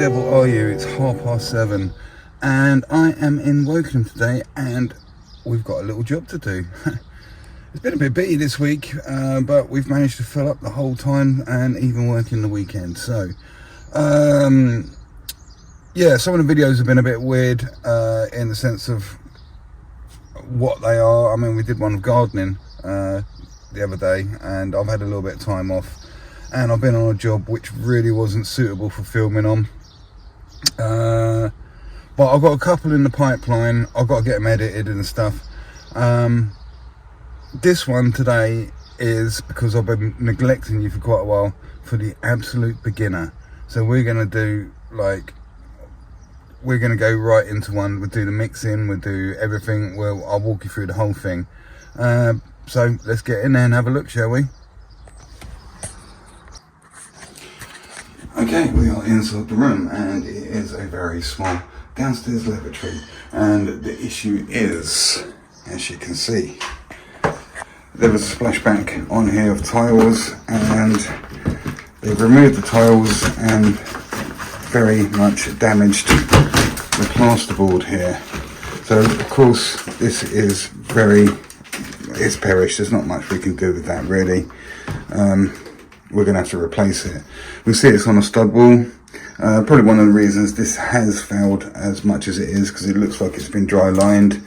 devil are you? It's 7:30 and I am in Wokingham today and we've got a little job to do. It's been a bit bitty this week, but we've managed to fill up the whole time and even working the weekend. So yeah, some of the videos have been a bit weird in the sense of what they are. I mean, we did one of gardening the other day and I've had a little bit of time off and I've been on a job which really wasn't suitable for filming on, but I've got a couple in the pipeline. I've got to get them edited and stuff. This one today is because I've been neglecting you for quite a while, for the absolute beginner. So we're going to do we're going to go right into one. We'll do the mixing, we'll do everything. Well, I'll walk you through the whole thing. So let's get in there and have a look, shall we? Okay, we are inside the room and it is a very small downstairs lavatory, and the issue is, as you can see, there was a splashback on here of tiles and they've removed the tiles and very much damaged the plasterboard here. So of course this is it's perished. There's not much we can do with that really. We're going to have to replace it. We see it's on a stud wall. Probably one of the reasons this has failed as much as it is because it looks like it's been dry lined.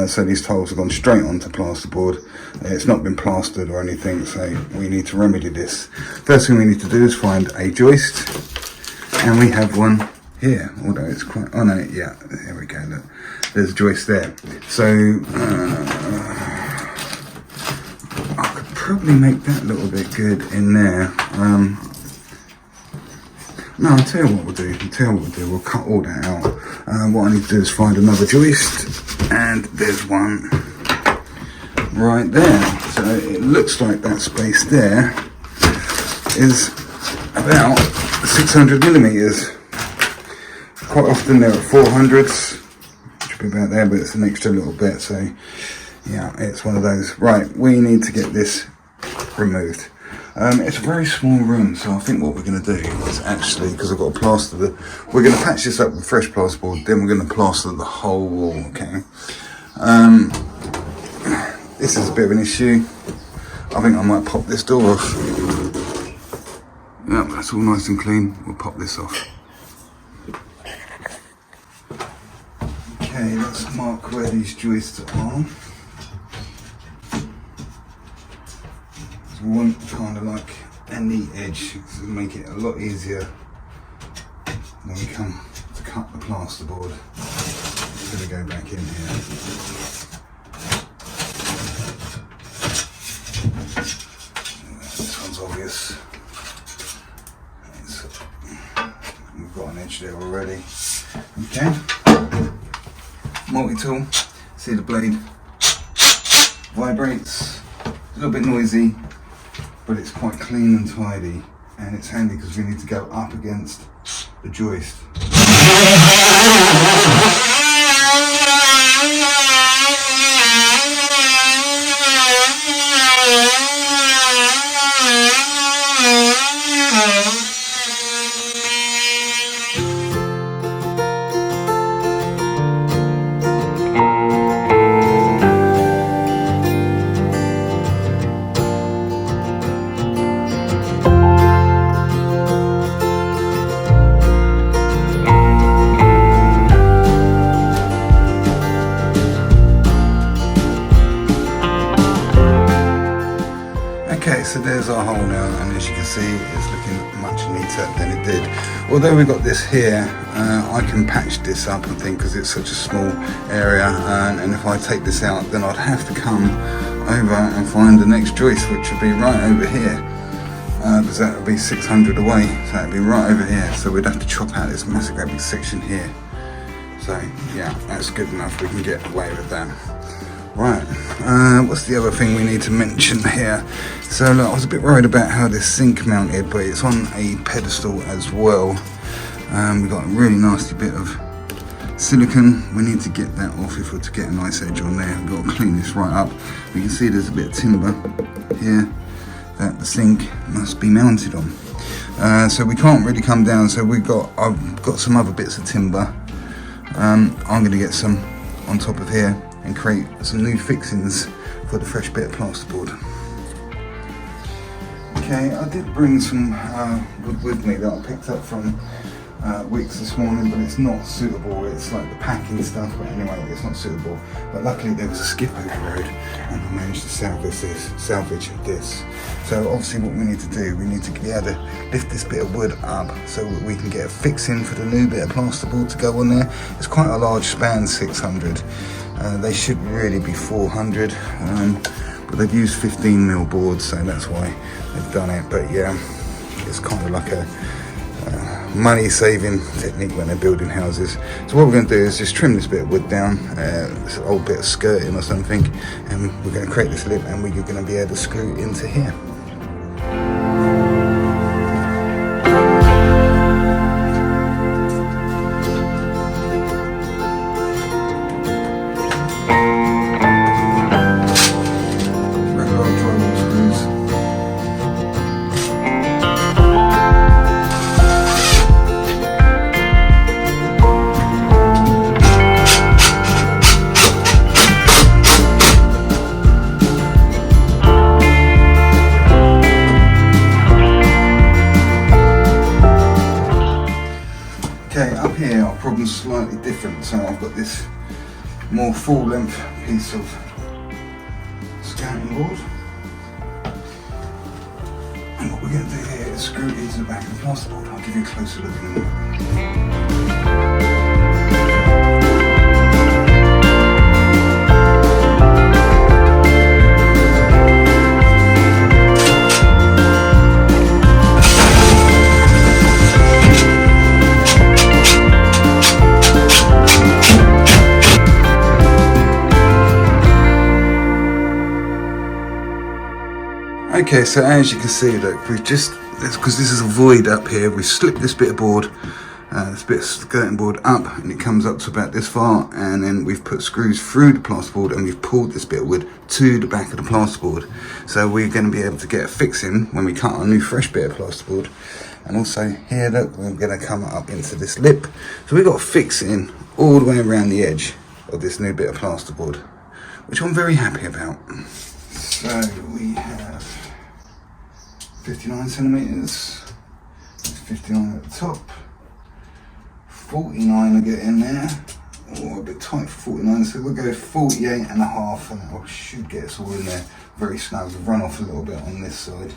So these tiles have gone straight onto plasterboard. It's not been plastered or anything, so we need to remedy this. First thing we need to do is find a joist, and we have one here, although it's quite, oh no, yeah, there we go, look, there's a joist there. So I could probably make that a little bit good in there. No, I'll tell you what we'll do, we'll cut all that out. What I need to do is find another joist, and there's one right there. So it looks like that space there is about 600 millimeters. Quite often they're at 400s, should be about there, but it's an extra little bit, so yeah, it's one of those. Right, we need to get this removed. It's a very small room, so I think what we're going to do is actually, because I've got to plaster we're going to patch this up with fresh plasterboard, then we're going to plaster the whole wall, okay? This is a bit of an issue. I think I might pop this door off. Yep, that's all nice and clean. We'll pop this off. Okay, let's mark where these joists are. We want kind of like a neat edge to make it a lot easier when we come to cut the plasterboard. I'm going to go back in here. This one's obvious. We've got an edge there already. Okay. Multi-tool. See the blade vibrates. It's a little bit noisy, but it's quite clean and tidy, and it's handy because we need to go up against the joist. Okay, so there's our hole now, and as you can see, it's looking much neater than it did. Although we got this here, I can patch this up, I think, because it's such a small area, and if I take this out, then I'd have to come over and find the next joist, which would be right over here, because that would be 600 away, so that would be right over here. So we'd have to chop out this massive great big section here. So yeah, that's good enough, we can get away with that. Right, what's the other thing we need to mention here? So look, I was a bit worried about how this sink mounted, but it's on a pedestal as well. We've got a really nasty bit of silicone. We need to get that off if we're to get a nice edge on there. We've got to clean this right up. We can see there's a bit of timber here that the sink must be mounted on. so we can't really come down. So I've got some other bits of timber. I'm going to get some on top of here and create some new fixings for the fresh bit of plasterboard. Okay, I did bring some wood with me that I picked up from Wicks this morning, but it's not suitable. It's like the packing stuff, but anyway, it's not suitable. But luckily there was a skip over the road and I managed to salvage this. So obviously what we need to do, we need to be able to lift this bit of wood up so that we can get a fixing for the new bit of plasterboard to go on there. It's quite a large span, 600. They should really be 400, but they've used 15mm boards, so that's why they've done it. But yeah, it's kind of like a money saving technique when they're building houses. So what we're going to do is just trim this bit of wood down, this old bit of skirting or something, and we're going to create this lip and we're going to be able to screw it into here. Okay, up here our problem's slightly different. So I've got this more full length piece of scouting board. And what we're going to do here is screw it into the back of the plasterboard. I'll give you a closer look in a minute. Okay, so as you can see, look, we've just, because this is a void up here, we've slipped this bit of board, this bit of skirting board up, and it comes up to about this far, and then we've put screws through the plasterboard and we've pulled this bit of wood to the back of the plasterboard. So we're going to be able to get a fixing when we cut our new fresh bit of plasterboard. And also here, look, we're going to come up into this lip. So we've got a fixing all the way around the edge of this new bit of plasterboard, which I'm very happy about. So we have 59 centimeters, 59 at the top, 49 I get in there, or a bit tight for 49, so we'll go 48 and a half, and that should get us all in there very snug. We'll run off a little bit on this side.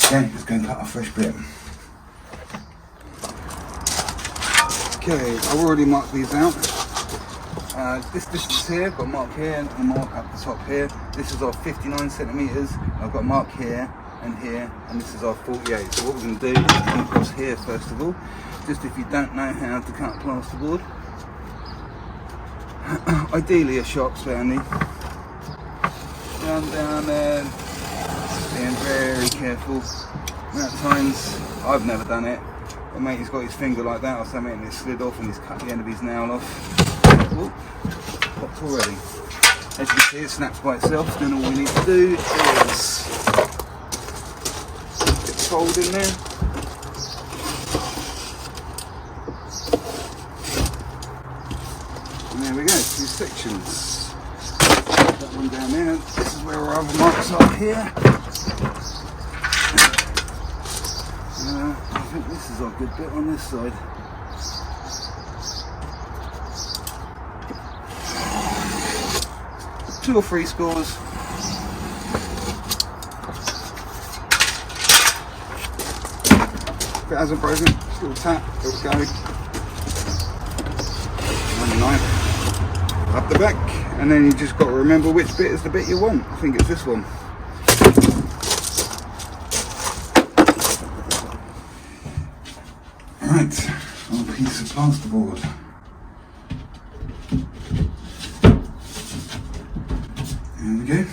Okay, let's go and cut our fresh bit. Okay, I've already marked these out. This distance here, got a mark here and a mark up the top here. This is our 59 centimeters. I've got a mark here, and this is our 48. So what we're going to do is come across here first of all. Just if you don't know how to cut plasterboard, ideally a sharp's handy. Down there, being very careful. At times, I've never done it. My mate, he's got his finger like that or something, and it slid off and he's cut the end of his nail off. Oh, popped already. As you can see, it snaps by itself. Then all we need to do is get the fold in there. And there we go, 2 sections. That one down there. This is where our other marks are here. I think this is our good bit on this side. Two or three scores. If it hasn't broken, just a little tap, it'll go. And the knife up the back, and then you just got to remember which bit is the bit you want. I think it's this one. Right, our piece of plasterboard. There we go.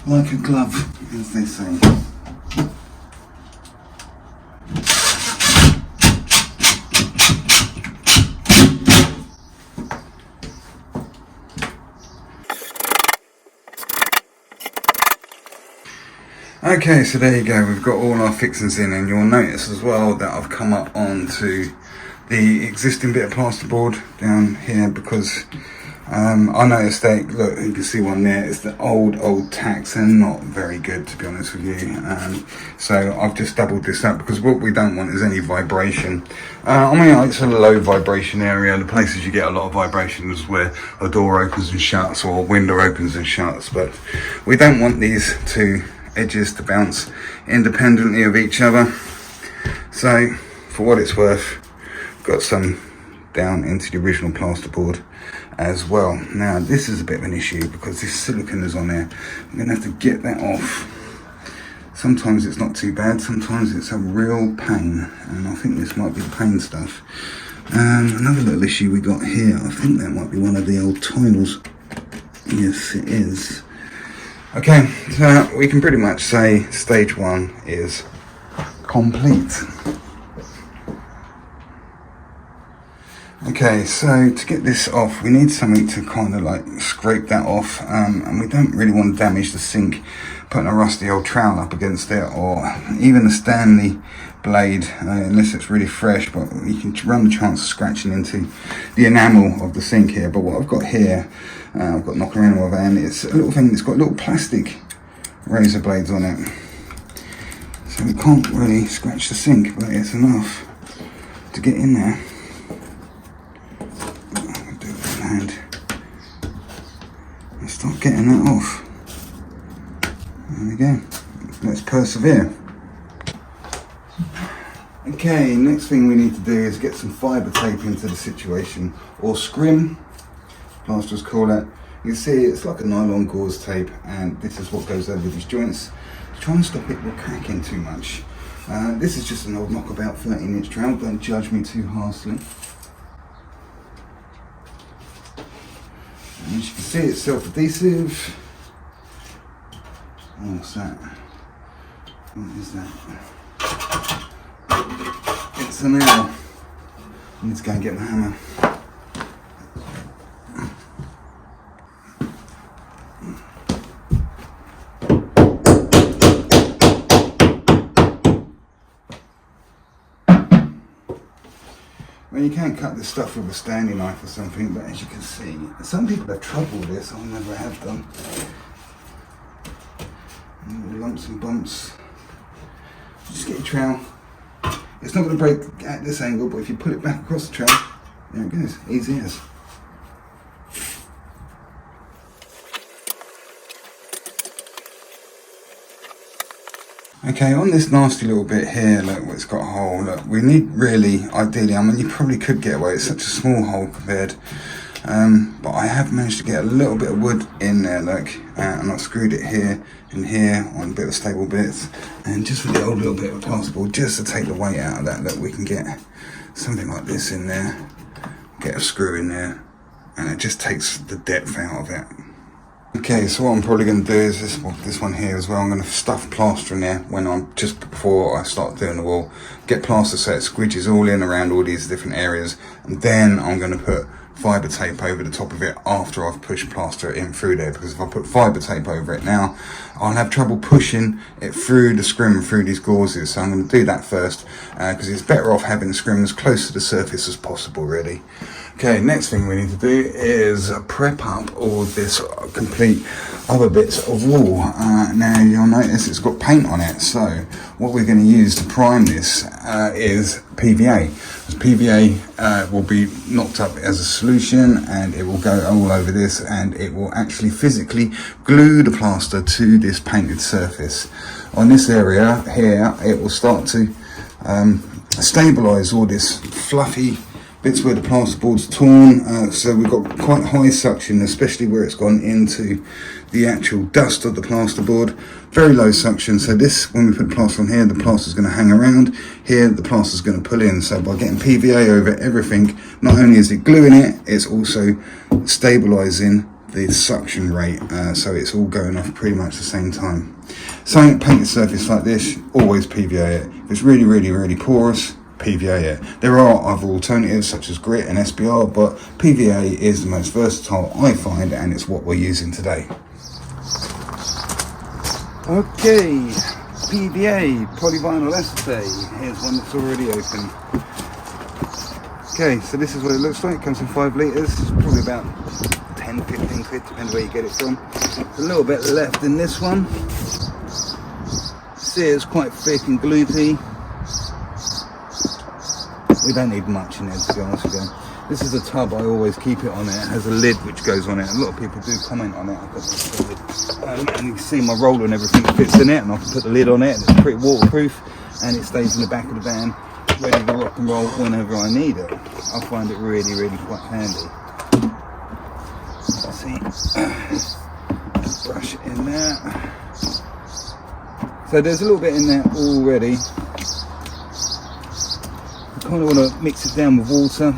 Like a glove, as they say. Okay, so there you go, we've got all our fixings in, and you'll notice as well that I've come up onto the existing bit of plasterboard down here because I noticed that, look, you can see one there, it's the old tacks, and not very good, to be honest with you. So I've just doubled this up because what we don't want is any vibration. I mean, it's a low vibration area. The places you get a lot of vibration is where a door opens and shuts or a window opens and shuts, but we don't want these two edges to bounce independently of each other. So for what it's worth, got some down into the original plasterboard as well. Now this is a bit of an issue because this silicone is on there. I'm gonna have to get that off. Sometimes it's not too bad, sometimes it's a real pain, and I think this might be the pain stuff. Another little issue we got here, I think that might be one of the old tiles. Yes, it is. Okay, so we can pretty much say stage one is complete. Okay, so to get this off, we need something to kind of like scrape that off, and we don't really want to damage the sink putting a rusty old trowel up against it, or even a Stanley blade, unless it's really fresh, but you can run the chance of scratching into the enamel of the sink here. But what I've got here, I've got knocking around with, and it's a little thing that's got little plastic razor blades on it, so we can't really scratch the sink, but it's enough to get in there. I'll do it with one hand and start getting that off. There we go, let's persevere. Okay, next thing we need to do is get some fibre tape into the situation, or scrim, plasterers call it. You can see it's like a nylon gauze tape, and this is what goes over these joints to try and stop it from cracking too much. This is just an old knockabout 13-inch trowel, don't judge me too harshly. And as you can see, it's self-adhesive. Oh, what's that? What is that? It's a nail. I need to go and get my hammer. Well, you can cut this stuff with a Stanley knife or something, but as you can see, some people have trouble with this. I never have done. Little lumps and bumps. Just get your trowel. It's not going to break at this angle, but if you pull it back across the trowel, there it goes, easy as. Okay, on this nasty little bit here, look, it's got a hole. Look, we need really, ideally, I mean, you probably could get away, it's such a small hole compared, but I have managed to get a little bit of wood in there, look, and I've screwed it here and here on a bit of stable bits, and just with the old little bit of plasterboard, just to take the weight out of that, look, we can get something like this in there, get a screw in there, and it just takes the depth out of it. Okay, so what I'm probably going to do is this one here as well. I'm going to stuff plaster in there when I'm just before I start doing the wall. Get plaster so it squidges all in around all these different areas, and then I'm going to put fibre tape over the top of it after I've pushed plaster in through there, because if I put fibre tape over it now, I'll have trouble pushing it through the scrim, through these gauzes. So I'm going to do that first, because it's better off having the scrim as close to the surface as possible, really. Okay, next thing we need to do is prep up all this complete other bits of wall. Now you'll notice it's got paint on it, so what we're going to use to prime this is PVA. PVA will be knocked up as a solution, and it will go all over this, and it will actually physically glue the plaster to this painted surface. On this area here, it will start to stabilise all this fluffy bits where the plasterboard's torn, so we've got quite high suction, especially where it's gone into the actual dust of the plasterboard. Very low suction, so this, when we put plaster on here, the plaster's going to hang around. Here, the plaster's going to pull in. So by getting PVA over everything, not only is it gluing it, it's also stabilising the suction rate, so it's all going off pretty much the same time. Something painted surface like this, always PVA it. If it's really, really, really porous, PVA it. There are other alternatives such as grit and SBR, but PVA is the most versatile I find, and it's what we're using today. Okay, PVA, polyvinyl acetate. Here's one that's already open. Okay, so this is what it looks like. It comes in 5 litres. It's probably about 10, 15 quid, depending where you get it from. There's a little bit left in this one. See, it's quite thick and gloopy. We don't need much in it, to be honest with you. This is a tub, I always keep it on it. It has a lid which goes on it. A lot of people do comment on it. I've got this lid. And you can see my roller and everything fits in it, and I can put the lid on it, and it's pretty waterproof, and it stays in the back of the van, ready to rock and roll whenever I need it. I find it really, really quite handy. Let's see. Brush it in there. So there's a little bit in there already. I kind of want to mix it down with water.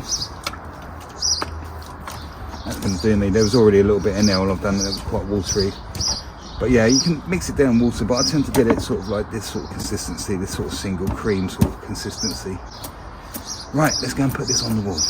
That's going to do me. There was already a little bit in there when I've done it. It was quite watery. But yeah, you can mix it down with water, but I tend to get it sort of like this sort of consistency, this sort of single cream sort of consistency. Right, let's go and put this on the wall.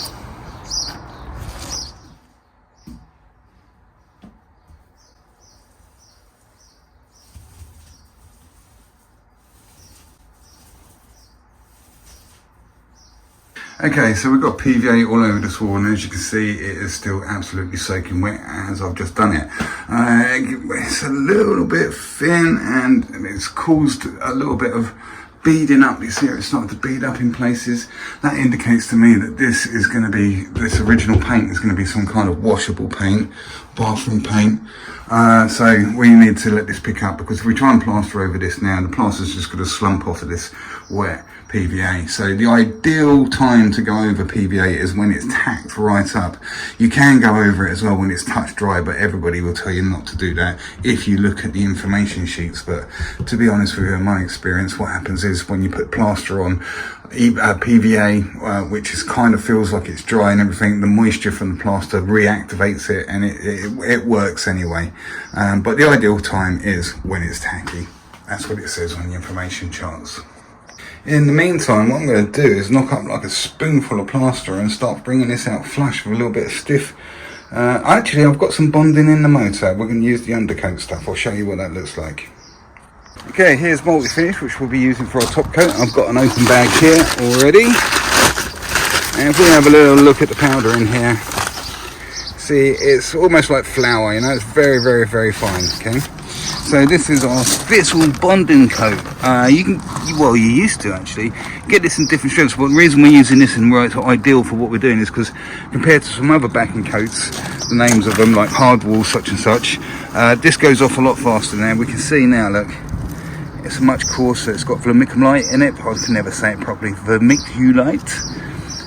Okay, so we've got PVA all over this wall, and as you can see, it is still absolutely soaking wet as I've just done it. It's a little bit thin, and it's caused a little bit of beading up. You see it's starting to bead up in places. That indicates to me that this is going to be, this original paint is going to be some kind of washable paint, bathroom paint. So we need to let this pick up, because if we try and plaster over this now, the plaster's just going to slump off of this wet PVA. So the ideal time to go over PVA is when it's tacked right up. You can go over it as well when it's touch dry, but everybody will tell you not to do that if you look at the information sheets. But to be honest with you, in my experience, what happens is when you put plaster on PVA, which is kind of feels like it's dry and everything, the moisture from the plaster reactivates it, and it works anyway. But the ideal time is when it's tacky. That's what it says on the information charts. In the meantime, what I'm going to do is knock up like a spoonful of plaster and start bringing this out flush with a little bit of stiff. Actually, I've got some bonding in the motor. We're going to use the undercoat stuff. I'll show you what that looks like. Okay, here's multi-finish, which we'll be using for our top coat. I've got an open bag here already. And if we have a little look at the powder in here, see, it's almost like flour, you know, it's very, very, very fine, okay? So this is our special bonding coat. You used to actually get this in different strengths, but the reason we're using this and why it's ideal for what we're doing is because compared to some other backing coats, the names of them like hardwall such and such, this goes off a lot faster now. We can see now, look, it's much coarser. It's got vermiculite in it, but I can never say it properly. Vermiculite.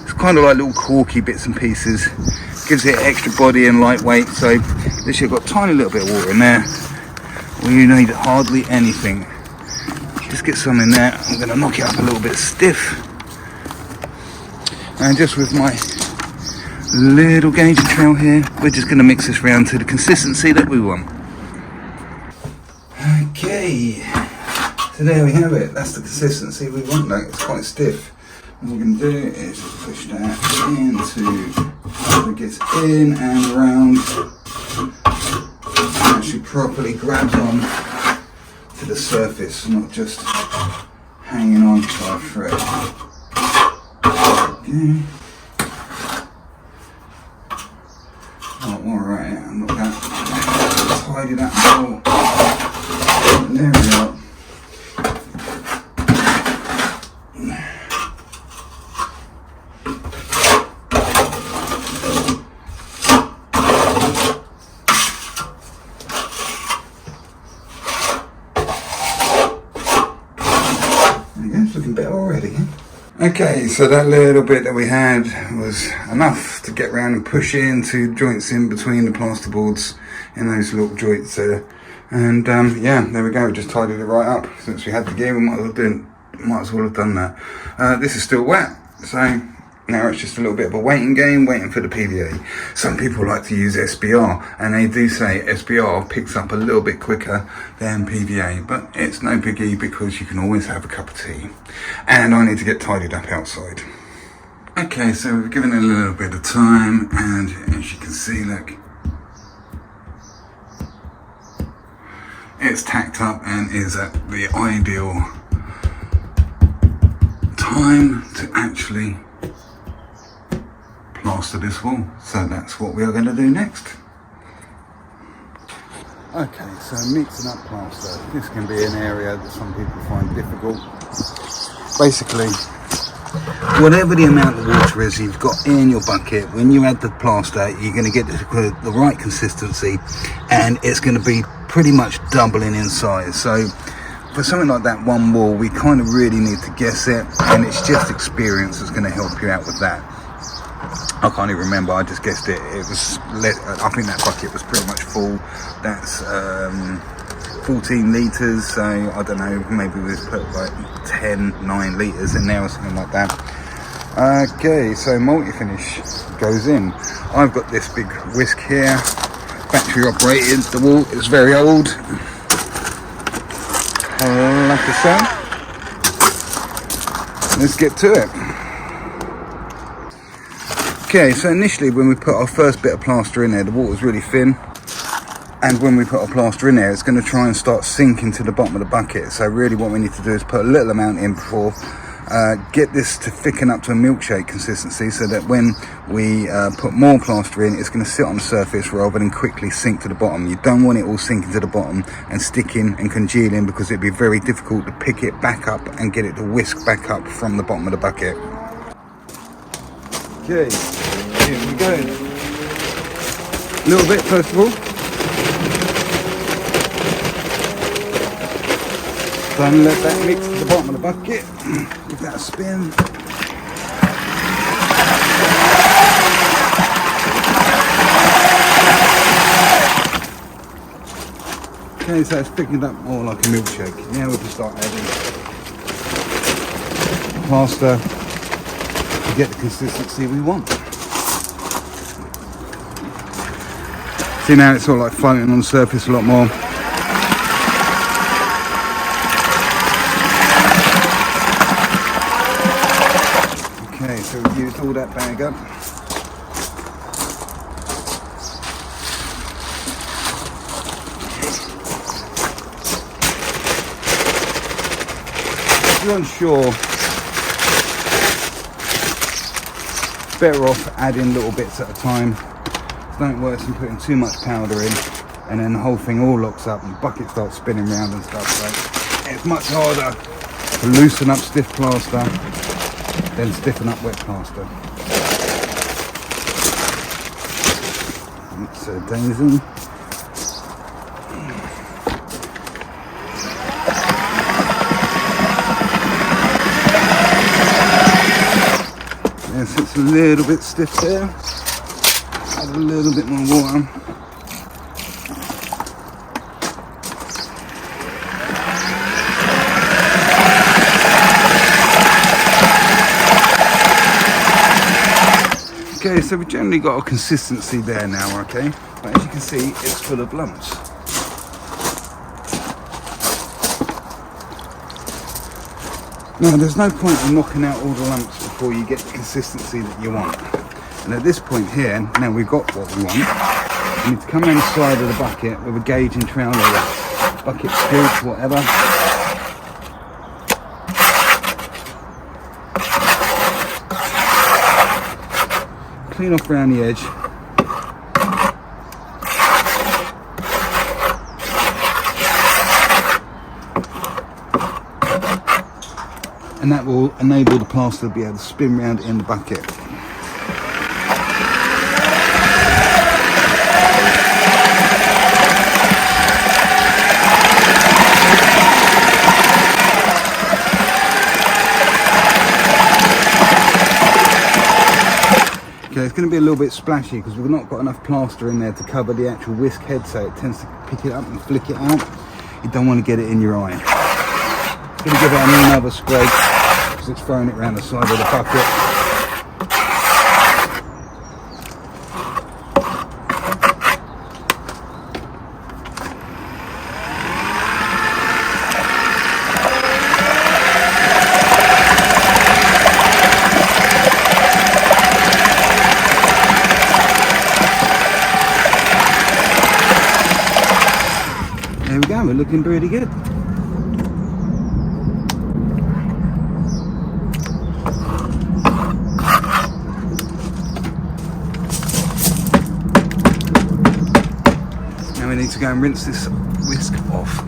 It's kind of like little corky bits and pieces. Gives it extra body and lightweight. So this you've got a tiny little bit of water in there. Well, you need hardly anything. Just get some in there. I'm going to knock it up a little bit stiff. And just with my little gauge trowel here, we're just going to mix this round to the consistency that we want. Okay, so there we have it. That's the consistency we want. Like, it's quite stiff. What we're going to do is just push that into so it gets in and around. Actually properly grabs on to the surface, not just hanging on by a thread. Okay. Oh, alright, I'm not going to tidy that hole. There we go. Looking better already. Okay, so that little bit that we had was enough to get around and push into joints in between the plasterboards in those little joints there. And yeah, there we go. We just tidied it right up. Since we had the gear, we might as well have done that. This is still wet, so now it's just a little bit of a waiting game, waiting for the PVA. Some people like to use SBR, and they do say SBR picks up a little bit quicker than PVA, but it's no biggie because you can always have a cup of tea. And I need to get tidied up outside. Okay, so we've given it a little bit of time, and as you can see, look, it's tacked up and is at the ideal time to actually plaster this wall. So that's what we are going to do next. Okay, so mixing up plaster. This can be an area that some people find difficult. Basically, whatever the amount of water is you've got in your bucket, when you add the plaster, you're going to get the right consistency, and it's going to be pretty much doubling in size. So for something like that one wall, we kind of really need to guess it, and it's just experience that's going to help you out with that. I can't even remember, I just guessed it. It was, I think that bucket was pretty much full. That's 14 litres, so I don't know, maybe we've put like 9 litres in there or something like that. Okay, so multi-finish goes in. I've got this big whisk here, battery operated. The wall is very old, like the sun. Let's get to it. Okay, so initially when we put our first bit of plaster in there, the water's really thin, and when we put our plaster in there, it's going to try and start sinking to the bottom of the bucket. So really what we need to do is put a little amount in before, get this to thicken up to a milkshake consistency, so that when we put more plaster in, it's going to sit on the surface rather than quickly sink to the bottom. You don't want it all sinking to the bottom and sticking and congealing, because it'd be very difficult to pick it back up and get it to whisk back up from the bottom of the bucket. Okay, here we go. A little bit first of all. Then let that mix to the bottom of the bucket. Give that a spin. Okay, so it's thickened up more like a milkshake. Now we can start adding plaster to get the consistency we want. See, now it's sort of like floating on the surface a lot more. Okay, so we've used all that bag up. If you're unsure, better off adding little bits at a time. Don't work in putting too much powder in, and then the whole thing all locks up and the bucket starts spinning around and stuff. So it's much harder to loosen up stiff plaster than stiffen up wet plaster. It's a daisy. Yes, it's a little bit stiff there. Add a little bit more water. Okay, so we've generally got a consistency there now, okay? But as you can see, it's full of lumps. Now, there's no point in knocking out all the lumps before you get the consistency that you want. And at this point here, now we've got what we want, we need to come around the side of the bucket with a gauge and trowel or a bucket scoop, whatever. Clean off around the edge. And that will enable the plaster to be able to spin round in the bucket. Okay, it's going to be a little bit splashy because we've not got enough plaster in there to cover the actual whisk head, so it tends to pick it up and flick it out. You don't want to get it in your eye. Going to give it another scrape because it's throwing it around the side of the bucket. There we go. we're looking pretty good. Now we need to go and rinse this whisk off.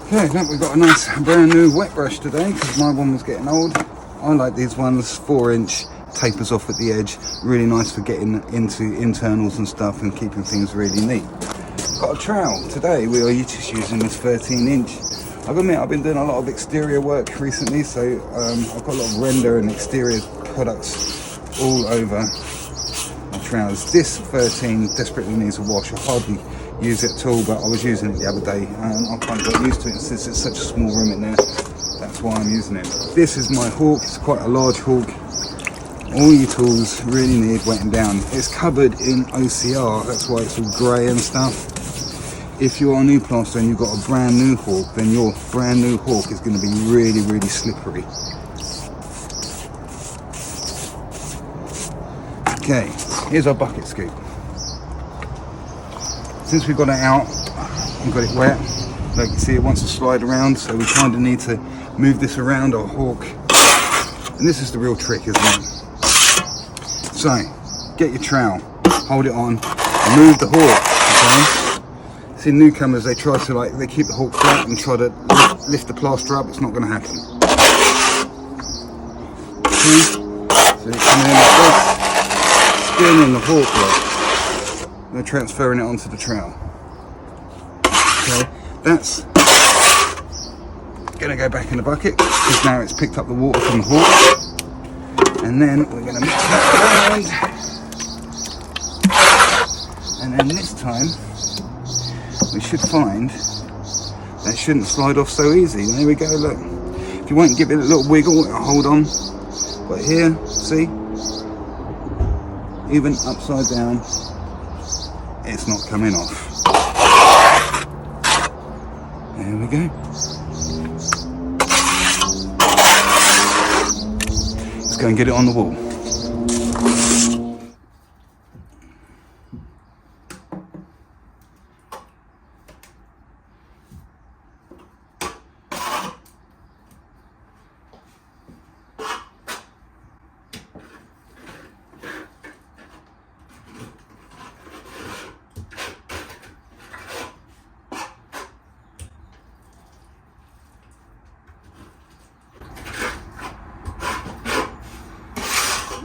Okay, now we've got a nice brand new wet brush today because my one was getting old. I like these ones, 4-inch, tapers off at the edge, really nice for getting into internals and stuff and keeping things really neat. Got a trowel. Today we are just using this 13-inch. I've admit I've been doing a lot of exterior work recently, so I've got a lot of render and exterior products all over my trowels. This 13 desperately needs a wash. I hardly use it at all, but I was using it the other day and I kind of got used to it since it's such a small room in there. That's why I'm using it. This is my hawk. It's quite a large hawk. All your tools really need wetting down. It's covered in OCR, that's why it's all grey and stuff. If you're a new plasterer and you've got a brand new hawk, then your brand new hawk is going to be really, really slippery. Okay, here's our bucket scoop. Since we've got it out and got it wet, like you see it wants to slide around, so we kind of need to move this around our hawk. And this is the real trick, isn't it? So, get your trowel, hold it on, move the hawk, okay? See newcomers, they try to they keep the hawk flat and try to lift the plaster up, it's not going to happen. Okay? So you're coming in like this, spinning the hawk lock, and then transferring it onto the trowel. Okay, that's going to go back in the bucket, because now it's picked up the water from the hawk. And then we're going to mix that around. And then this time, we should find that it shouldn't slide off so easy. There we go, look. If you want to give it a little wiggle, it'll hold on. But here, see? Even upside down, it's not coming off. There we go. Let's go and get it on the wall.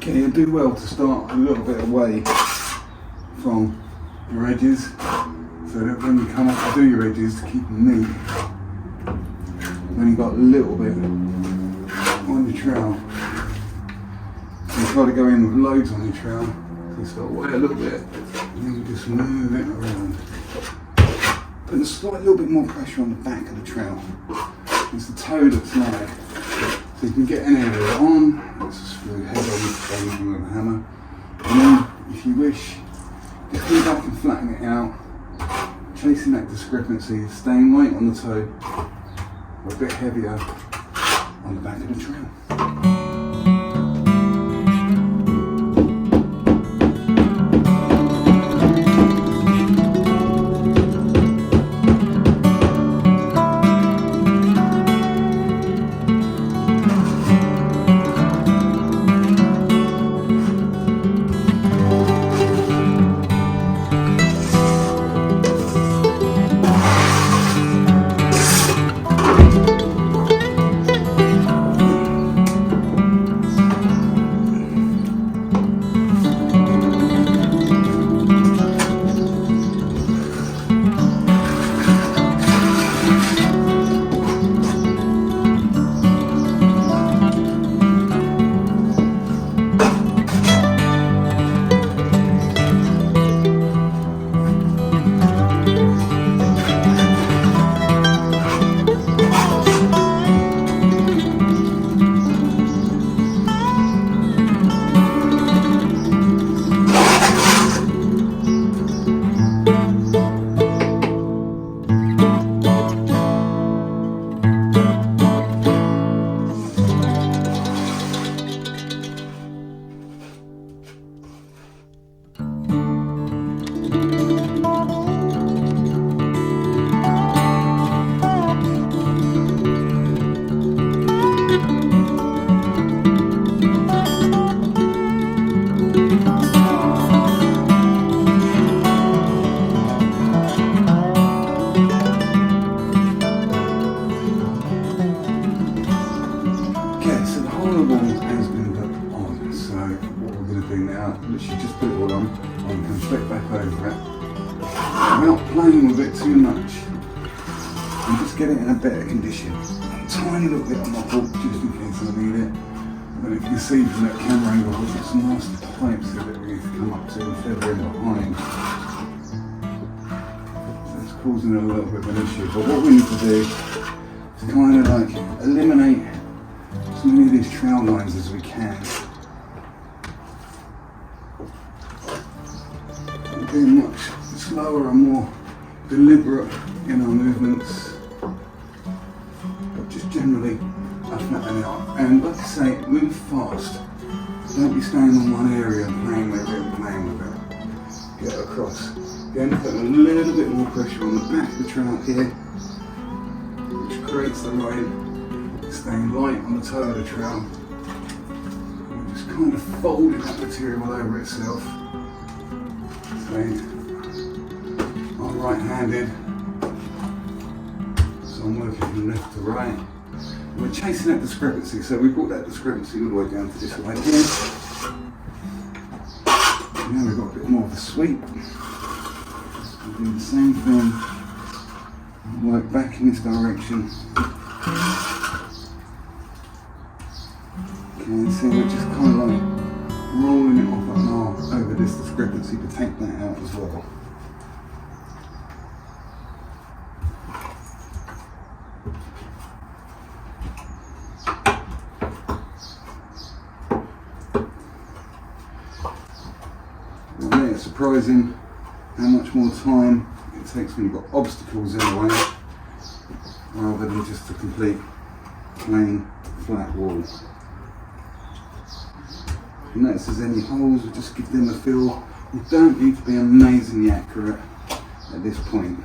Okay, you'll do well to start a little bit away from your edges, so that when you come up to do your edges, to keep them neat. When you've got a little bit on your trowel, you try to go in with loads on your trowel, so you start away a little bit, and then you just move it around. Putting a slight little bit more pressure on the back of the trowel. It's the toe that's like. So you can get an area on, let's just screw head on with a hammer, and then if you wish, just go back and flatten it out, chasing that discrepancy, staying light on the toe, or a bit heavier on the back of the trowel. it all on, I can come straight back over it without playing with it too much and just get it in a better condition. A tiny little bit on my book just in case I need it. But if you can see from that camera angle, I've got some nice pipes here that we need to come up to and feather in behind. So it's causing a little bit of an issue. But what we need to do is kind of like eliminate as many of these trail lines as we can. And be much slower and more deliberate in our movements. But just generally flatten it out. And like I say, move fast. Don't be staying on one area and playing with it and playing with it. Get across. Again, put a little bit more pressure on the back of the trout here, which creates the line, staying light on the toe of the trout. And just kind of folding that material all over itself. So, I'm right-handed, so I'm working from left to right. We're chasing that discrepancy, so we brought that discrepancy all the way down to this line here. Now we've got a bit more of a sweep. We'll do the same thing, work back in this direction. Okay, so we're just kind of like rolling it off and off over this discrepancy to take that out as well. It's surprising how much more time it takes when you've got obstacles in the way rather than just a complete plain flat wall. If you notice there's any holes, we just give them a feel. You don't need to be amazingly accurate at this point.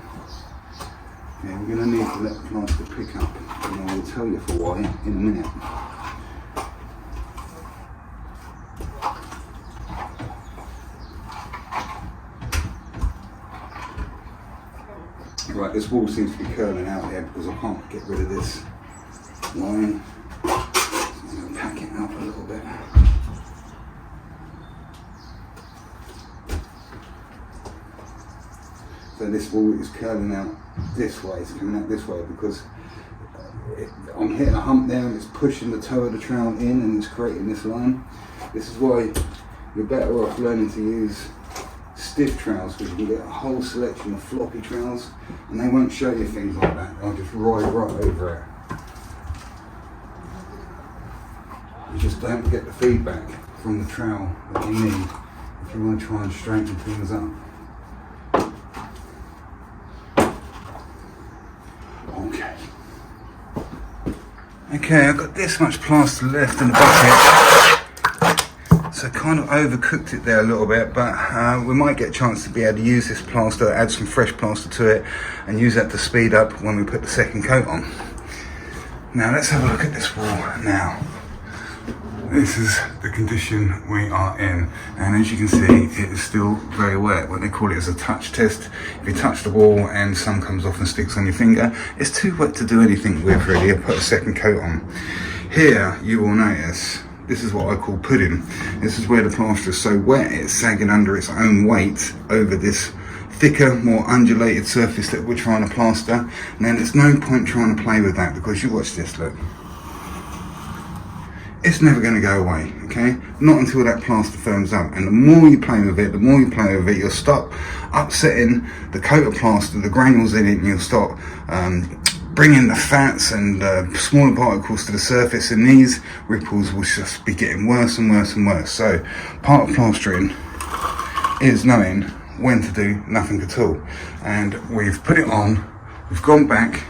Okay, we're going to need to let the plaster pick up, and I will tell you for why in a minute. Right, this wall seems to be curling out here because I can't get rid of this line. So I'm going to pack it up a little bit. So this wall is curling out this way, it's coming out this way because I'm hitting a hump there and it's pushing the toe of the trowel in and it's creating this line. This is why you're better off learning to use stiff trowels, because you can get a whole selection of floppy trowels and they won't show you things like that. They'll just ride right over it. You just don't get the feedback from the trowel that you need if you want to try and straighten things up. Okay, I've got this much plaster left in the bucket. So I kind of overcooked it there a little bit, but we might get a chance to be able to use this plaster, add some fresh plaster to it, and use that to speed up when we put the second coat on. Now let's have a look at this wall now. This is the condition we are in, and as you can see, it is still very wet. What they call it is a touch test. If you touch the wall and some comes off and sticks on your finger, it's too wet to do anything with really. I'll put a second coat on. Here you will notice, this is what I call pudding. This is where the plaster is so wet it's sagging under its own weight over this thicker, more undulated surface that we're trying to plaster. Now there's no point trying to play with that, because you watch this, look. It's never going to go away, okay? Not until that plaster firms up. And the more you play with it, you'll stop upsetting the coat of plaster, the granules in it, and you'll stop bringing the fats and smaller particles to the surface, and these ripples will just be getting worse and worse and worse. So part of plastering is knowing when to do nothing at all. And we've put it on, we've gone back,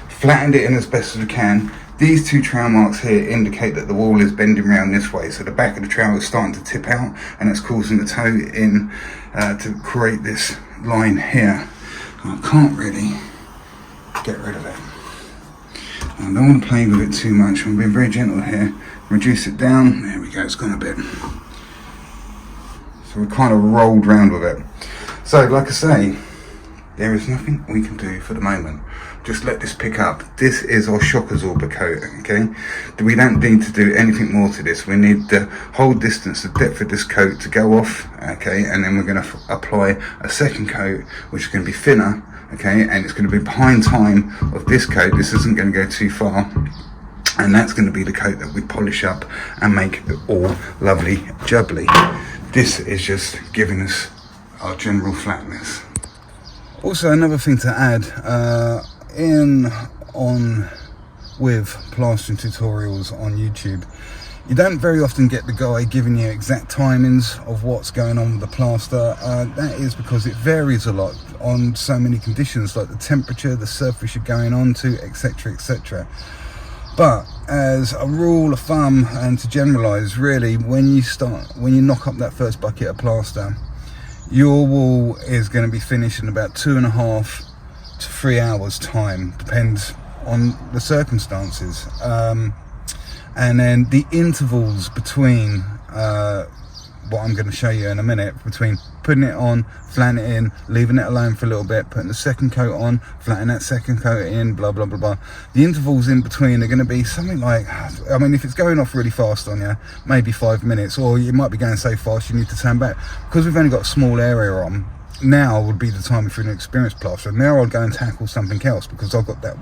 flattened it in as best as we can. These two trowel marks here indicate that the wall is bending around this way, so the back of the trowel is starting to tip out, and it's causing the toe in to create this line here. I can't really get rid of it. I don't want to play with it too much. I'm being very gentle here. Reduce it down. There we go, it's gone a bit. So we kind of rolled round with it. So like I say, There is nothing we can do for the moment. Just let this pick up. This is our shock absorber coat, okay? We don't need to do anything more to this. We need the whole distance, the depth of this coat to go off, okay? And then we're going to apply a second coat, which is going to be thinner, okay? And it's going to be behind time of this coat. This isn't going to go too far. And that's going to be the coat that we polish up and make it all lovely jubbly. This is just giving us our general flatness. Also, another thing to add, with plastering tutorials on YouTube, you don't very often get the guy giving you exact timings of what's going on with the plaster. That is because it varies a lot on so many conditions, like the temperature, the surface you're going on to, etc, etc. But as a rule of thumb, and to generalize, really, when you knock up that first bucket of plaster, your wall is going to be finished in about 2.5 to 3 hours time, depends on the circumstances. And then the intervals between what I'm going to show you in a minute, between putting it on, flattening it in, leaving it alone for a little bit, putting the second coat on, flattening that second coat in, blah blah blah blah. The intervals in between are going to be something like, I mean, if it's going off really fast on you, maybe 5 minutes, or you might be going so fast you need to turn back. Because we've only got a small area on, now would be the time if you're an experienced plasterer. Now I'll go and tackle something else because I've got that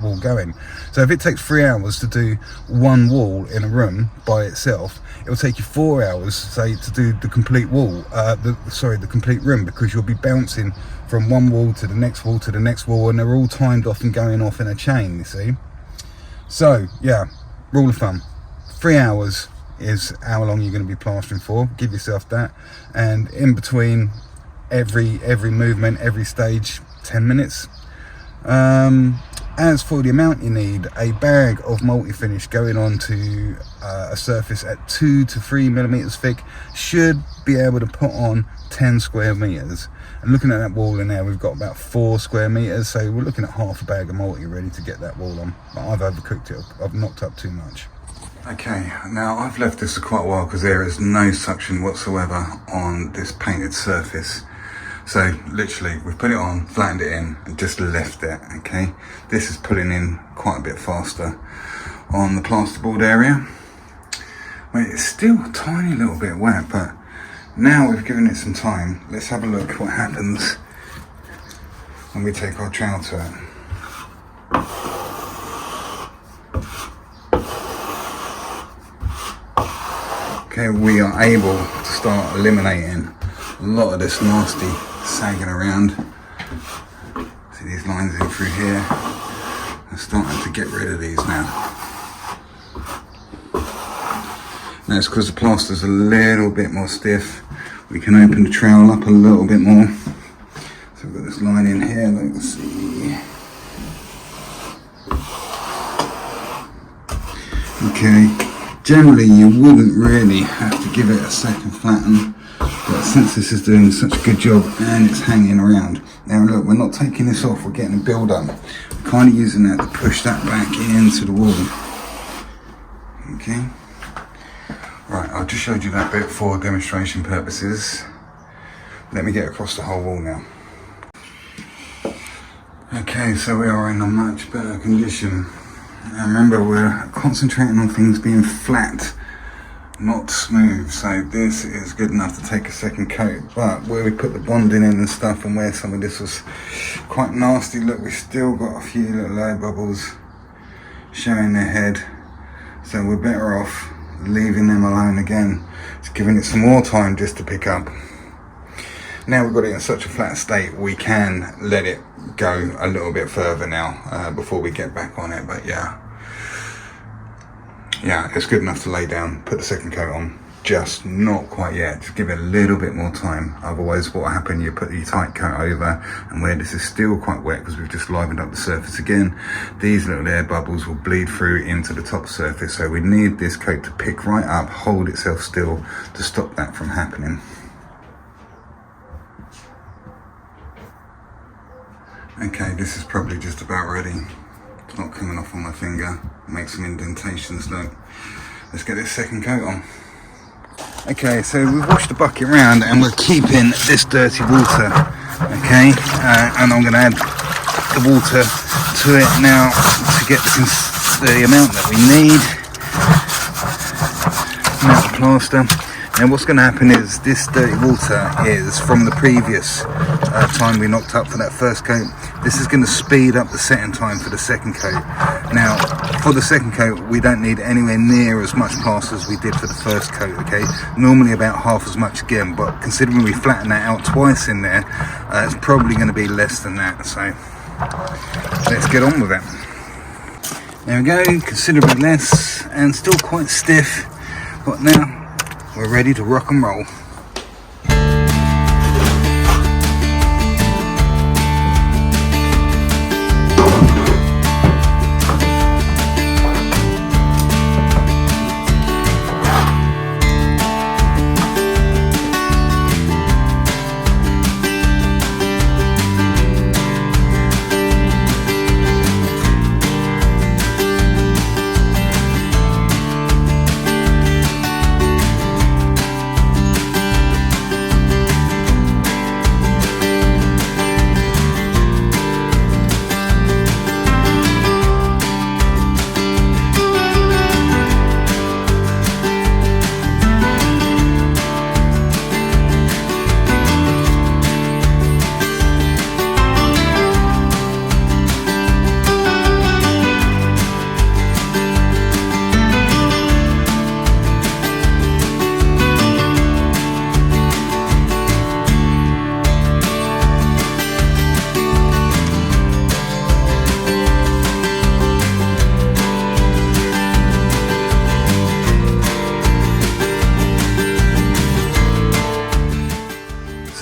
wall going. So if it takes 3 hours to do one wall in a room by itself, it will take you 4 hours, say, to do the complete wall, the complete room, because you'll be bouncing from one wall to the next wall to the next wall, and they're all timed off and going off in a chain, you see. So yeah, rule of thumb, 3 hours is how long you're going to be plastering for. Give yourself that, and in between every movement, every stage, 10 minutes. As for the amount you need, a bag of multi-finish going on to a surface at 2 to 3 millimeters thick should be able to put on 10 square meters. And looking at that wall in there, we've got about 4 square meters, so we're looking at half a bag of multi ready to get that wall on. But I've overcooked it, I've knocked up too much. Okay, now I've left this for quite a while because there is no suction whatsoever on this painted surface. So literally we've put it on, flattened it in, and just left it, okay? This is pulling in quite a bit faster on the plasterboard area. Well, it's still a tiny little bit wet, but now we've given it some time. Let's have a look what happens when we take our trowel to it. Okay, we are able to start eliminating a lot of this nasty sagging around. See these lines in through here? I'm starting to get rid of these now. That's because the plaster's a little bit more stiff. We can open the trowel up a little bit more. So we've got this line in here, let's see. Okay. Generally, you wouldn't really have to give it a second flatten, but since this is doing such a good job and it's hanging around. Now look, we're not taking this off, we're getting a build up. We're kind of using that to push that back into the wall. Okay. Right, I've just showed you that bit for demonstration purposes. Let me get across the whole wall now. Okay, so we are in a much better condition. Now remember, we're concentrating on things being flat, not smooth, so this is good enough to take a second coat. But where we put the bonding in and stuff, and where some of this was quite nasty, look, we've still got a few little air bubbles showing their head, so we're better off leaving them alone again. It's giving it some more time just to pick up. Now we've got it in such a flat state, we can let it go a little bit further now before we get back on it. But yeah, it's good enough to lay down, put the second coat on, just not quite yet. Just give it a little bit more time. Otherwise what will happen, you put your tight coat over, and where this is still quite wet because we've just livened up the surface again, these little air bubbles will bleed through into the top surface. So we need this coat to pick right up, hold itself still to stop that from happening. Okay, this is probably just about ready. It's not coming off on my finger. Make some indentations, look. Let's get this second coat on. Okay, so we've washed the bucket around and we're keeping this dirty water, Okay, and I'm going to add the water to it now to get the amount that we need, amount of plaster. And what's going to happen is this dirty water is from the previous time we knocked up for that first coat. This is going to speed up the setting time for the second coat. Now, for the second coat, we don't need anywhere near as much plaster as we did for the first coat, okay? Normally about half as much again, but considering we flattened that out twice in there, it's probably going to be less than that. So let's get on with it. There we go, considerably less and still quite stiff, but now we're ready to rock and roll.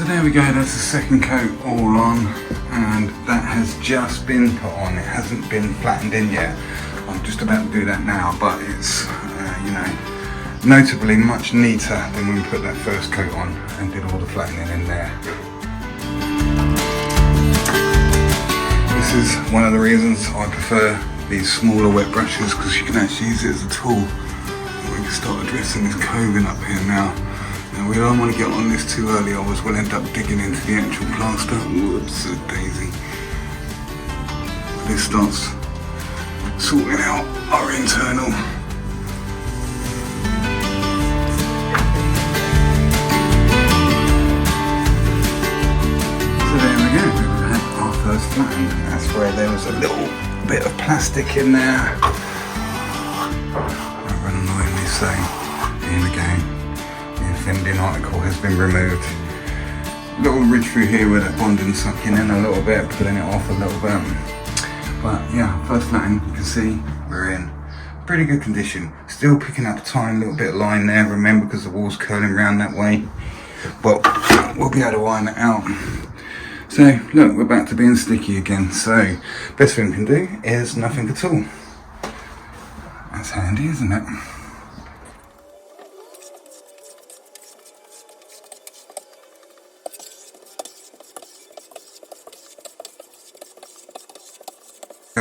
There we go, that's the second coat all on, and that has just been put on. It hasn't been flattened in yet. I'm just about to do that now, but it's, you know, notably much neater than when we put that first coat on and did all the flattening in there. This is one of the reasons I prefer these smaller wet brushes, because you can actually use it as a tool. We can start addressing this coving up here now. Now we don't want to get on this too early, otherwise we'll end up digging into the actual plaster. Whoops, a daisy. This starts sorting out our internal. So there we go, we've had our first flattened. That's where there was a little bit of plastic in there. Rather annoyingly so. Here we go. Offending article has been removed. Little ridge through here where that bonding sucking in a little bit, pulling it off a little bit. But yeah, first flattening, you can see we're in pretty good condition. Still picking up a tiny little bit of line there, remember, because the wall's curling around that way. But we'll be able to iron it out. So look, we're back to being sticky again. So best thing we can do is nothing at all. That's handy, isn't it?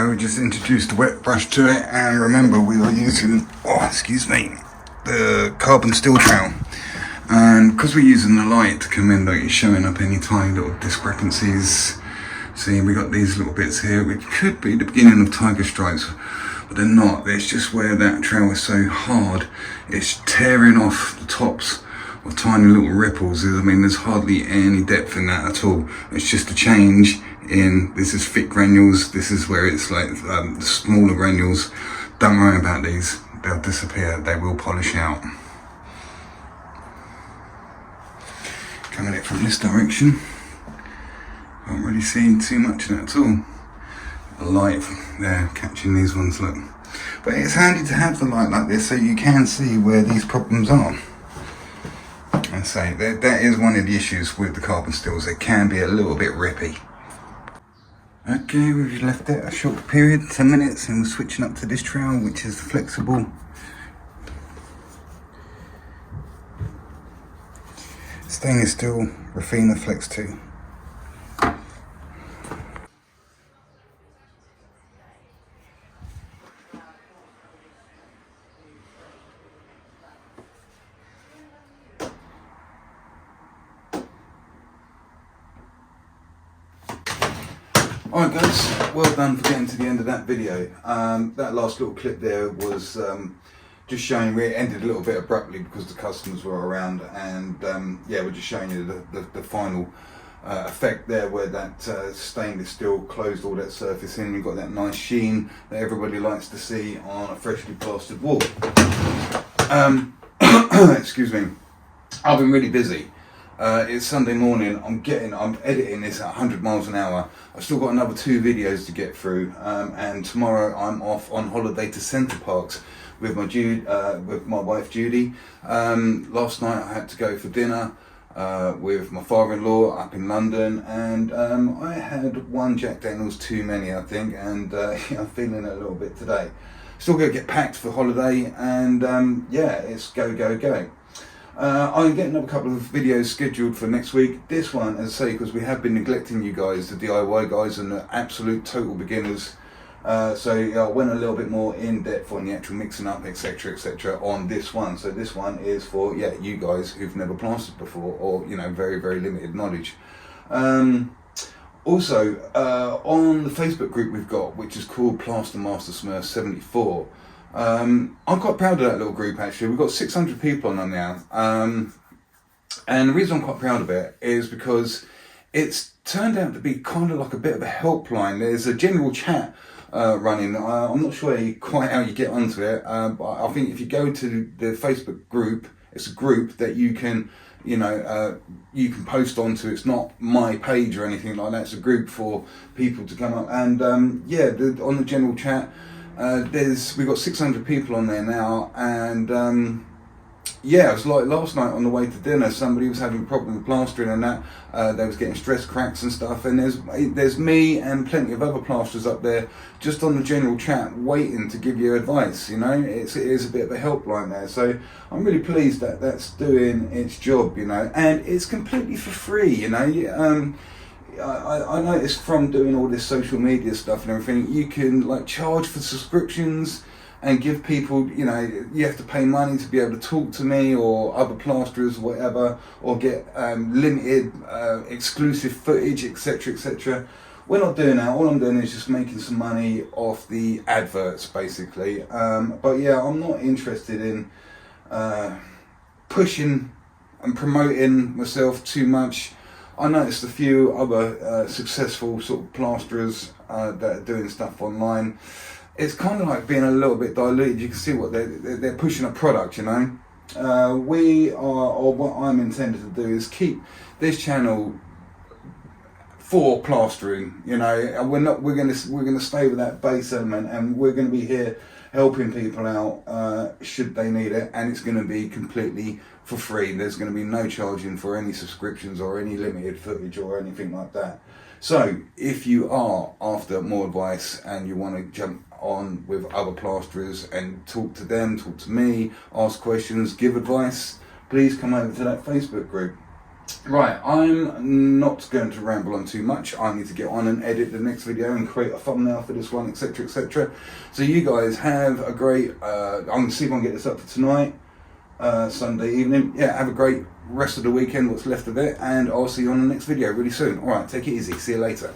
We just introduced a wet brush to it, and remember we are using, the carbon steel trowel, and because we're using the light to come in, like it's showing up any tiny little discrepancies. See, we got these little bits here which could be the beginning of tiger stripes, but they're not. It's just where that trowel is so hard, it's tearing off the tops of tiny little ripples. I mean, there's hardly any depth in that at all. It's just a change in, this is thick granules, this is where it's like the smaller granules. Don't worry about these, they'll disappear, they will polish out. Coming it from this direction, can't really see too much of that at all. The light there catching these ones, look. But it's handy to have the light like this so you can see where these problems are. And so that is one of the issues with the carbon steels, they can be a little bit rippy. Okay, we've left it a short period, 10 minutes, and we're switching up to this trowel, which is flexible. Stainless steel Rafina Flex 2. Alright guys, well done for getting to the end of that video. That last little clip there was just showing where it ended a little bit abruptly because the customers were around, and yeah, we're just showing you the final effect there where that stainless steel closed all that surface in. You've got that nice sheen that everybody likes to see on a freshly plastered wall. Excuse me, I've been really busy. It's Sunday morning, I'm editing this at 100 miles an hour. I've still got another 2 videos to get through, and tomorrow I'm off on holiday to Centre Parks with my wife Judy. Last night I had to go for dinner with my father-in-law up in London, and I had one Jack Daniels too many, I think, and I'm feeling it a little bit today. Still going to get packed for holiday, and yeah, it's go, go, go. I'm getting another couple of videos scheduled for next week. This one, as I say, because we have been neglecting you guys, the DIY guys and the absolute total beginners. So I went a little bit more in depth on the actual mixing up, etc, etc on this one. So this one is for, yeah, you guys who've never plastered before, or, you know, very, very limited knowledge. Also, on the Facebook group we've got, which is called Plaster Master Smurf 74, I'm quite proud of that little group actually. We've got 600 people on there now, and the reason I'm quite proud of it is because it's turned out to be kind of like a bit of a helpline. There's a general chat running. I'm not sure quite how you get onto it, but I think if you go to the Facebook group, it's a group that you can, you know, you can post onto. It's not my page or anything like that. It's a group for people to come up and yeah, on the general chat. We've got 600 people on there now, and yeah, it was like last night on the way to dinner, somebody was having a problem with plastering and that, they was getting stress cracks and stuff, and there's me and plenty of other plasterers up there just on the general chat waiting to give you advice, you know. It is a bit of a helpline there, so I'm really pleased that that's doing its job, you know, and it's completely for free, you know. I noticed from doing all this social media stuff and everything, you can like charge for subscriptions and give people, you know, you have to pay money to be able to talk to me or other plasterers or whatever, or get limited exclusive footage, etc, etc. We're not doing that. All I'm doing is just making some money off the adverts basically, but yeah, I'm not interested in pushing and promoting myself too much. I noticed a few other successful sort of plasterers that are doing stuff online. It's kind of like being a little bit diluted. You can see what they're pushing a product, you know. We are, or what I'm intended to do is keep this channel for plastering, you know. And we're gonna stay with that base element, and we're gonna be here helping people out should they need it, and it's going to be completely for free. There's going to be no charging for any subscriptions or any limited footage or anything like that. So if you are after more advice and you want to jump on with other plasterers and talk to them, talk to me, ask questions, give advice, please come over to that Facebook group. Right, I'm not going to ramble on too much. I need to get on and edit the next video and create a thumbnail for this one, etc, etc. So you guys have a great, I'm going to see if I can get this up for tonight, Sunday evening. Yeah, have a great rest of the weekend, what's left of it, and I'll see you on the next video really soon. Alright, take it easy. See you later.